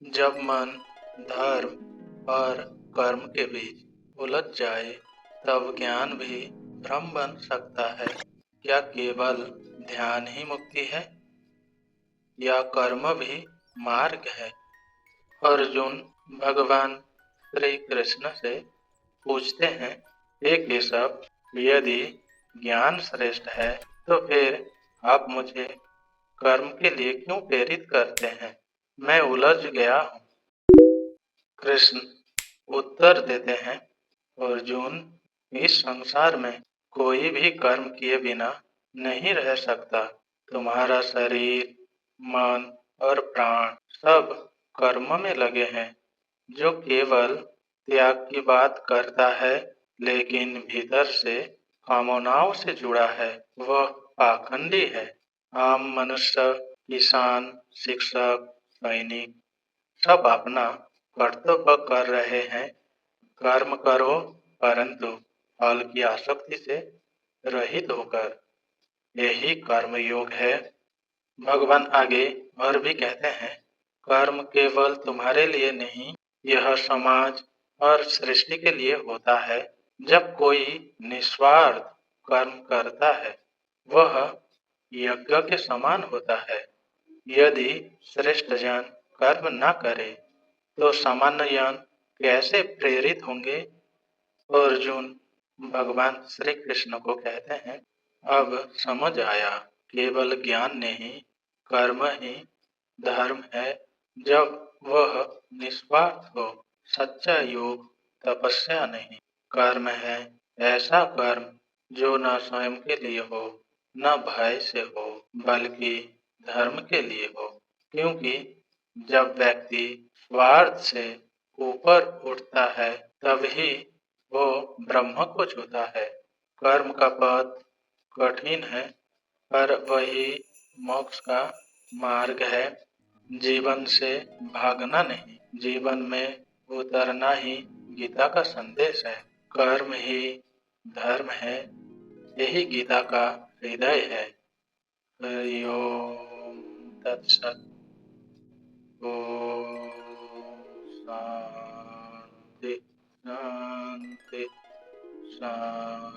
जब मन धर्म और कर्म के बीच उलझ जाए, तब ज्ञान भी भ्रम बन सकता है। क्या केवल ध्यान ही मुक्ति है, या कर्म भी मार्ग है? अर्जुन भगवान श्री कृष्ण से पूछते हैं, हे केशव, यदि ज्ञान श्रेष्ठ है, तो फिर आप मुझे कर्म के लिए क्यों प्रेरित करते हैं? मैं उलझ गया हूँ। कृष्ण उत्तर देते हैं, अर्जुन, इस संसार में कोई भी कर्म किए बिना नहीं रह सकता। तुम्हारा शरीर, मन और प्राण सब कर्म में लगे हैं। जो केवल त्याग की बात करता है, लेकिन भीतर से कामनाओं से जुड़ा है, वह पाखंडी है। आम मनुष्य, किसान, शिक्षक, सैनिक सब अपना कर्तव्य कर रहे हैं। कर्म करो, परंतु फल की आसक्ति से रहित होकर। यही कर्म योग है। भगवान आगे और भी कहते हैं, कर्म केवल तुम्हारे लिए नहीं, यह समाज और सृष्टि के लिए होता है। जब कोई निस्वार्थ कर्म करता है, वह यज्ञ के समान होता है। यदि श्रेष्ठ जन कर्म न करे, तो सामान्य जन कैसे प्रेरित होंगे? अर्जुन भगवान श्री कृष्ण को कहते हैं, अब समझ आया, केवल ज्ञान नहीं, कर्म ही धर्म है। जब वह निस्वार्थ हो। सच्चा योग तपस्या नहीं, कर्म है। ऐसा कर्म जो न स्वयं के लिए हो, न भय से हो, बल्कि धर्म के लिए हो। क्योंकि जब व्यक्ति स्वार्थ से ऊपर उठता है, तभी वो ब्रह्म को छूता है। कर्म का पथ कठिन है, पर वही मोक्ष का मार्ग है। जीवन से भागना नहीं, जीवन में उतरना ही गीता का संदेश है। कर्म ही धर्म है, यही गीता का हृदय है। हरि ओम तत्सत। ओम शांति शांति शांति।